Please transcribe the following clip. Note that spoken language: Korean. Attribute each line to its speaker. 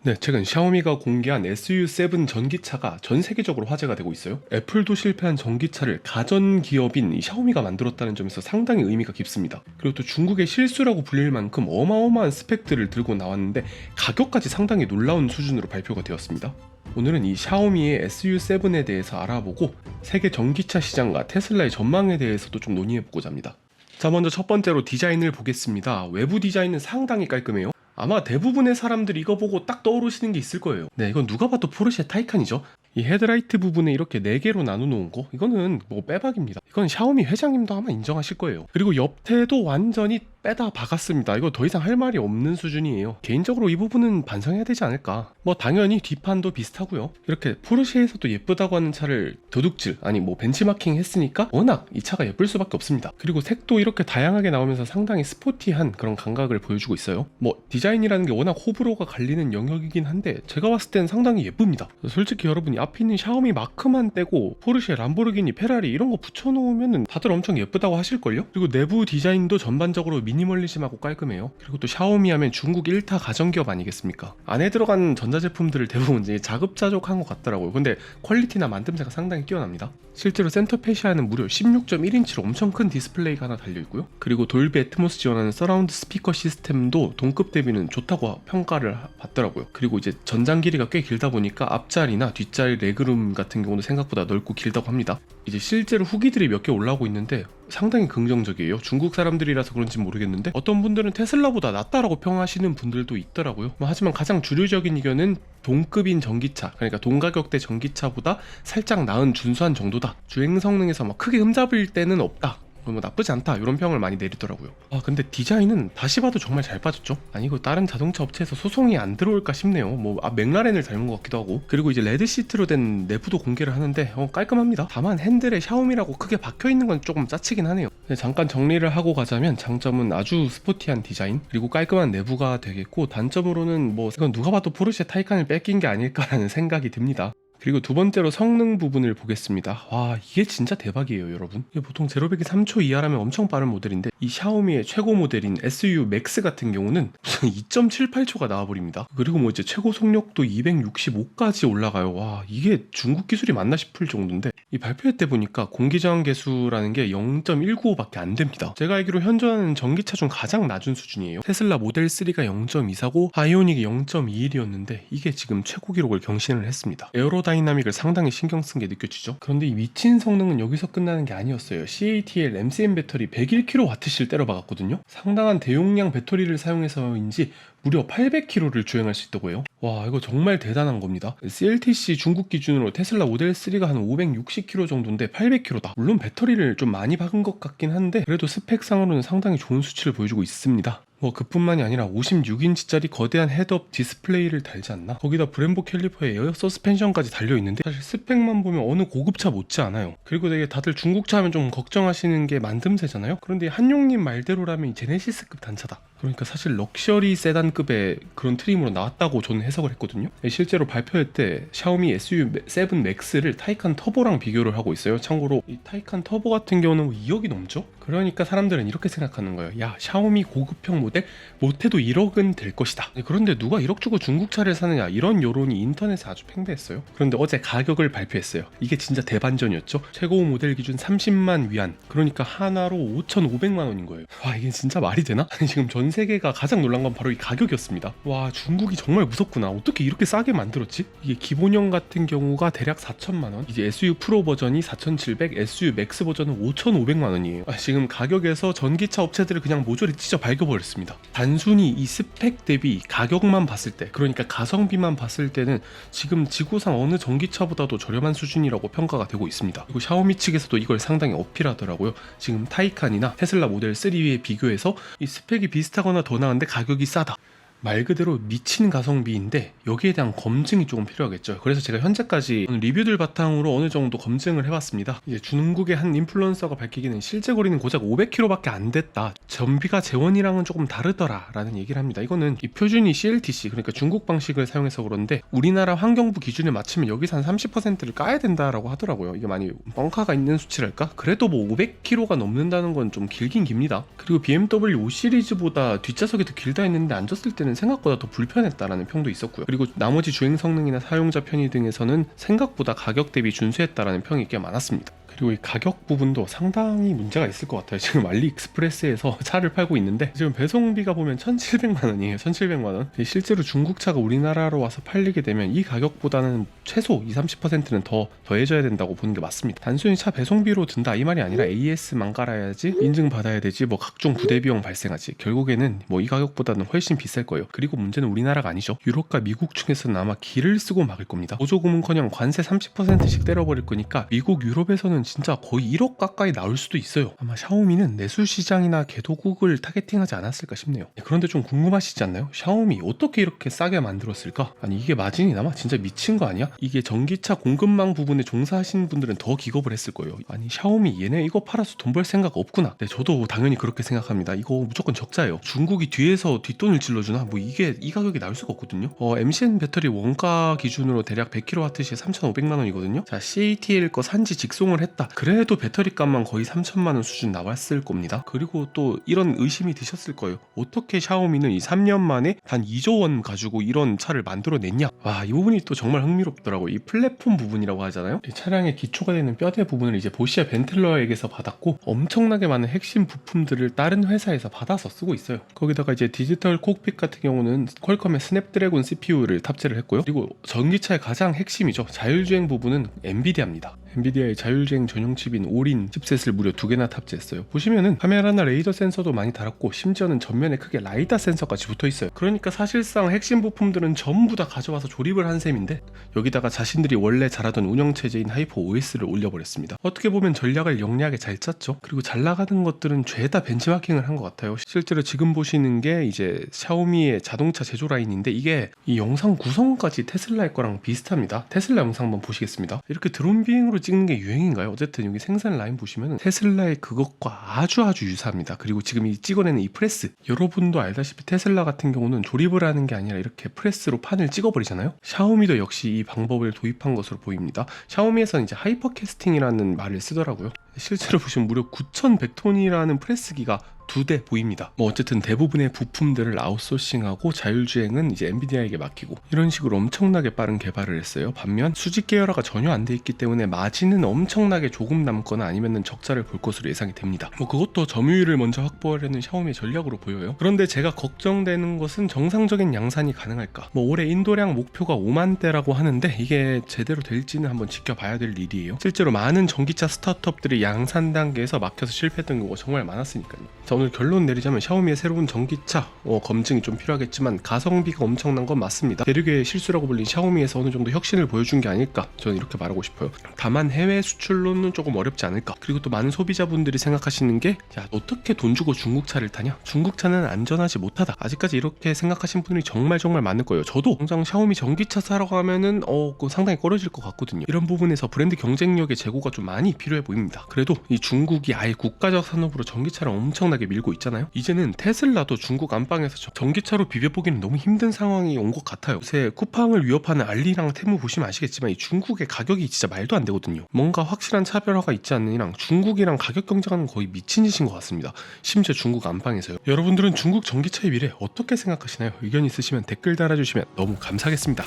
Speaker 1: 네, 최근 샤오미가 공개한 SU7 전기차가 전 세계적으로 화제가 되고 있어요. 애플도 실패한 전기차를 가전 기업인 이 샤오미가 만들었다는 점에서 상당히 의미가 깊습니다. 그리고 또 중국의 실수라고 불릴 만큼 어마어마한 스펙들을 들고 나왔는데 가격까지 상당히 놀라운 수준으로 발표가 되었습니다. 오늘은 이 샤오미의 SU7에 대해서 알아보고 세계 전기차 시장과 테슬라의 전망에 대해서도 좀 논의해보고자 합니다. 자, 먼저 첫 번째로 디자인을 보겠습니다. 외부 디자인은 상당히 깔끔해요. 아마 대부분의 사람들이 이거 보고 딱 떠오르시는 게 있을 거예요. 네, 이건 누가 봐도 포르쉐 타이칸이죠. 이 헤드라이트 부분에 이렇게 4개로 나눠 놓은 거, 이거는 뭐 빼박입니다. 이건 샤오미 회장님도 아마 인정하실 거예요. 그리고 옆태도 완전히 빼다 박았습니다. 이거 더 이상 할 말이 없는 수준이에요. 개인적으로 이 부분은 반성해야 되지 않을까. 뭐 당연히 뒷판도 비슷하고요. 이렇게 포르쉐에서도 예쁘다고 하는 차를 도둑질, 아니 뭐 벤치마킹 했으니까 워낙 이 차가 예쁠 수밖에 없습니다. 그리고 색도 이렇게 다양하게 나오면서 상당히 스포티한 그런 감각을 보여주고 있어요. 뭐 디자인이라는 게 워낙 호불호가 갈리는 영역이긴 한데 제가 봤을 땐 상당히 예쁩니다. 솔직히 여러분이 앞에 있는 샤오미 마크만 떼고 포르쉐, 람보르기니, 페라리 이런 거 붙여놓으면 다들 엄청 예쁘다고 하실걸요? 그리고 내부 디자인도 전반적으로 미니멀리즘하고 깔끔해요. 그리고 또 샤오미 하면 중국 1타 가전기업 아니겠습니까? 안에 들어간 전자제품들을 대부분 이제 자급자족한 것 같더라고요. 근데 퀄리티나 만듦새가 상당히 뛰어납니다. 실제로 센터페시아는 무려 16.1인치로 엄청 큰 디스플레이가 하나 달려있고요. 그리고 돌비 애트모스 지원하는 서라운드 스피커 시스템도 동급 대비는 좋다고 평가를 받더라고요. 그리고 이제 전장 길이가 꽤 길다 보니까 앞자리나 뒷자리 레그룸 같은 경우는 생각보다 넓고 길다고 합니다. 이제 실제로 후기들이 몇 개 올라오고 있는데 상당히 긍정적이에요. 중국 사람들이라서 그런지 모르겠는데 어떤 분들은 테슬라보다 낫다라고 평하시는 분들도 있더라고요. 하지만 가장 주류적인 의견은 동급인 전기차, 그러니까 동가격대 전기차보다 살짝 나은 준수한 정도다. 주행 성능에서 막 크게 흠잡을 때는 없다. 뭐 나쁘지 않다 이런 평을 많이 내리더라고요. 근데 디자인은 다시 봐도 정말 잘 빠졌죠. 아니 이거 다른 자동차 업체에서 소송이 안 들어올까 싶네요. 맥라렌을 닮은 것 같기도 하고. 그리고 이제 레드 시트로 된 내부도 공개를 하는데 깔끔합니다. 다만 핸들에 샤오미라고 크게 박혀있는 건 조금 짜치긴 하네요. 잠깐 정리를 하고 가자면 장점은 아주 스포티한 디자인 그리고 깔끔한 내부가 되겠고, 단점으로는 이건 누가 봐도 포르쉐 타이칸을 뺏긴 게 아닐까라는 생각이 듭니다. 그리고 두 번째로 성능 부분을 보겠습니다. 와, 이게 진짜 대박이에요, 여러분. 이게 보통 0-100이 3초 이하라면 엄청 빠른 모델인데 이 샤오미의 최고 모델인 SU 맥스 같은 경우는 무슨 2.78초가 나와버립니다. 그리고 이제 최고 속력도 265까지 올라가요. 와, 이게 중국 기술이 맞나 싶을 정도인데 이 발표회 때 보니까 공기저항 계수라는 게 0.195밖에 안 됩니다. 제가 알기로 현존하는 전기차 중 가장 낮은 수준이에요. 테슬라 모델 3가 0.249, 아이오닉이 0.21이었는데 이게 지금 최고 기록을 경신을 했습니다. 에어로다이나믹을 상당히 신경 쓴 게 느껴지죠. 그런데 이 미친 성능은 여기서 끝나는 게 아니었어요. CATL MCM 배터리 101kWh를 때려박았거든요. 상당한 대용량 배터리를 사용해서인지 무려 800km를 주행할 수 있다고 해요. 와, 이거 정말 대단한 겁니다. CLTC 중국 기준으로 테슬라 모델 3가 한 560km 정도인데 800km다. 물론 배터리를 좀 많이 박은 것 같긴 한데 그래도 스펙상으로는 상당히 좋은 수치를 보여주고 있습니다. 그뿐만이 아니라 56인치짜리 거대한 헤드업 디스플레이를 달지 않나? 거기다 브렘보 캘리퍼에 에어 서스펜션까지 달려있는데 사실 스펙만 보면 어느 고급차 못지 않아요. 그리고 되게 다들 중국차 하면 좀 걱정하시는 게 만듦새잖아요? 그런데 한용님 말대로라면 제네시스급 단차다. 그러니까 사실 럭셔리 세단급의 그런 트림으로 나왔다고 저는 해석을 했거든요. 실제로 발표회 때 샤오미 SU7 맥스를 타이칸 터보랑 비교를 하고 있어요. 참고로 이 타이칸 터보 같은 경우는 2억이 넘죠? 그러니까 사람들은 이렇게 생각하는 거예요. 야, 샤오미 고급형 모델 못해도 1억은 될 것이다. 그런데 누가 1억 주고 중국차를 사느냐, 이런 여론이 인터넷에 아주 팽배했어요. 그런데 어제 가격을 발표했어요. 이게 진짜 대반전이었죠. 최고 모델 기준 30만 위안, 그러니까 하나로 5,500만 원인 거예요. 와, 이게 진짜 말이 되나? 지금 전 세계가 가장 놀란 건 바로 이 가격이었습니다. 와, 중국이 정말 무섭구나. 어떻게 이렇게 싸게 만들었지? 이게 기본형 같은 경우가 대략 4천만 원, 이제 SU 프로 버전이 4,700, SU 맥스 버전은 5,500만 원이에요. 지금 가격에서 전기차 업체들을 그냥 모조리 찢어 밝혀버렸습니다. 단순히 이 스펙 대비 가격만 봤을 때, 그러니까 가성비만 봤을 때는 지금 지구상 어느 전기차보다도 저렴한 수준이라고 평가가 되고 있습니다. 그리고 샤오미 측에서도 이걸 상당히 어필하더라고요. 지금 타이칸이나 테슬라 모델 3에 비교해서 이 스펙이 비슷하거나 더 나은데 가격이 싸다. 말 그대로 미친 가성비인데 여기에 대한 검증이 조금 필요하겠죠. 그래서 제가 현재까지 리뷰들 바탕으로 어느 정도 검증을 해봤습니다. 이제 중국의 한 인플루언서가 밝히기는 실제 거리는 고작 500km밖에 안 됐다. 전비가 재원이랑은 조금 다르더라 라는 얘기를 합니다. 이거는 이 표준이 CLTC, 그러니까 중국 방식을 사용해서 그런데 우리나라 환경부 기준에 맞추면 여기서 한 30%를 까야 된다라고 하더라고요. 이게 많이 뻥카가 있는 수치랄까? 그래도 500km가 넘는다는 건 좀 길긴 깁니다. 그리고 BMW 5 시리즈보다 뒷좌석이 더 길다 했는데 앉았을 때는 때는 생각보다 더 불편했다라는 평도 있었고요. 그리고 나머지 주행 성능이나 사용자 편의 등에서는 생각보다 가격 대비 준수했다라는 평이 꽤 많았습니다. 그리고 이 가격 부분도 상당히 문제가 있을 것 같아요. 지금 알리익스프레스에서 차를 팔고 있는데 지금 배송비가 보면 1,700만 원이에요. 1,700만 원. 실제로 중국 차가 우리나라로 와서 팔리게 되면 이 가격보다는 최소 20-30%는 더 더해져야 된다고 보는 게 맞습니다. 단순히 차 배송비로 든다 이 말이 아니라 AS만 깔아야지 인증받아야 되지 뭐 각종 부대 비용 발생하지. 결국에는 뭐 이 가격보다는 훨씬 비쌀 거예요. 그리고 문제는 우리나라가 아니죠. 유럽과 미국 중에서는 아마 기를 쓰고 막을 겁니다. 보조금은커녕 관세 30%씩 때려버릴 거니까 미국, 유럽에서는 진짜 거의 1억 가까이 나올 수도 있어요. 아마 샤오미는 내수 시장이나 개도국을 타겟팅하지 않았을까 싶네요. 그런데 좀 궁금하시지 않나요? 샤오미 어떻게 이렇게 싸게 만들었을까? 아니 이게 마진이 남아? 진짜 미친 거 아니야? 이게 전기차 공급망 부분에 종사하시는 분들은 더 기겁을 했을 거예요. 아니 샤오미 얘네 이거 팔아서 돈 벌 생각 없구나. 네, 저도 당연히 그렇게 생각합니다. 이거 무조건 적자예요. 중국이 뒤에서 뒷돈을 질러주나? 뭐 이게 이 가격이 나올 수가 없거든요. MCN 배터리 원가 기준으로 대략 100kWh에 3,500만 원이거든요. 자, CATL 거 산지 직송을 했다. 그래도 배터리 값만 거의 3천만 원 수준 나왔을 겁니다. 그리고 또 이런 의심이 드셨을 거예요. 어떻게 샤오미는 이 3년 만에 단 2조 원 가지고 이런 차를 만들어냈냐? 와, 이 부분이 또 정말 흥미롭더라고요. 이 플랫폼 부분이라고 하잖아요. 이 차량의 기초가 되는 뼈대 부분을 이제 보시아 벤틀러에게서 받았고 엄청나게 많은 핵심 부품들을 다른 회사에서 받아서 쓰고 있어요. 거기다가 이제 디지털 콕핏 같은 경우는 퀄컴의 스냅드래곤 CPU를 탑재를 했고요. 그리고 전기차의 가장 핵심이죠. 자율주행 부분은 엔비디아입니다. 엔비디아의 자율주행 전용 칩인 오린 칩셋을 무려 2개나 탑재했어요. 보시면은 카메라나 레이더 센서도 많이 달았고 심지어는 전면에 크게 라이다 센서까지 붙어있어요. 그러니까 사실상 핵심 부품들은 전부 다 가져와서 조립을 한 셈인데 여기다가 자신들이 원래 잘하던 운영체제인 하이퍼 OS를 올려버렸습니다. 어떻게 보면 전략을 영리하게 잘 짰죠. 그리고 잘 나가는 것들은 죄다 벤치마킹을 한 것 같아요. 실제로 지금 보시는 게 이제 샤오미의 자동차 제조 라인인데 이게 이 영상 구성까지 테슬라의 거랑 비슷합니다. 테슬라 영상 한번 보시겠습니다. 이렇게 드론 비행으로 찍는 게 유행인가요? 어쨌든 여기 생산 라인 보시면 테슬라의 그것과 아주 유사합니다. 그리고 지금 이 찍어내는 이 프레스, 여러분도 알다시피 테슬라 같은 경우는 조립을 하는 게 아니라 이렇게 프레스로 판을 찍어버리잖아요. 샤오미도 역시 이 방법을 도입한 것으로 보입니다. 샤오미에서는 이제 하이퍼캐스팅이라는 말을 쓰더라고요. 실제로 보시면 무려 9,100톤이라는 프레스기가 2대 보입니다. 뭐 어쨌든 대부분의 부품들을 아웃소싱하고 자율주행은 이제 엔비디아에게 맡기고 이런 식으로 엄청나게 빠른 개발을 했어요. 반면 수직 계열화가 전혀 안 돼 있기 때문에 마진은 엄청나게 조금 남거나 아니면은 적자를 볼 것으로 예상이 됩니다. 뭐 그것도 점유율을 먼저 확보하려는 샤오미의 전략으로 보여요. 그런데 제가 걱정되는 것은 정상적인 양산이 가능할까? 뭐 올해 인도량 목표가 5만 대라고 하는데 이게 제대로 될지는 한번 지켜봐야 될 일이에요. 실제로 많은 전기차 스타트업들이 양산 단계에서 막혀서 실패했던 경우가 정말 많았으니까요. 자, 오늘 결론 내리자면 샤오미의 새로운 전기차 검증이 좀 필요하겠지만 가성비가 엄청난 건 맞습니다. 대륙의 실수라고 불린 샤오미에서 어느 정도 혁신을 보여준 게 아닐까 저는 이렇게 말하고 싶어요. 다만 해외 수출로는 조금 어렵지 않을까. 그리고 또 많은 소비자분들이 생각하시는 게 야, 어떻게 돈 주고 중국 차를 타냐? 중국 차는 안전하지 못하다. 아직까지 이렇게 생각하시는 분들이 정말 많을 거예요. 저도 당장 샤오미 전기차 사러 가면은 상당히 꺼려질 것 같거든요. 이런 부분에서 브랜드 경쟁력의 제고가 좀 많이 필요해 보입니다. 그래도 이 중국이 아예 국가적 산업으로 전기차를 엄청나게 밀고 있잖아요. 이제는 테슬라도 중국 안방에서 전기차로 비벼보기는 너무 힘든 상황이 온 것 같아요. 요새 쿠팡을 위협하는 알리랑 테무 보시면 아시겠지만 이 중국의 가격이 진짜 말도 안 되거든요. 뭔가 확실한 차별화가 있지 않는 이랑 중국이랑 가격 경쟁하는 거의 미친 짓인 것 같습니다. 심지어 중국 안방에서요. 여러분들은 중국 전기차의 미래 어떻게 생각하시나요? 의견 있으시면 댓글 달아주시면 너무 감사하겠습니다.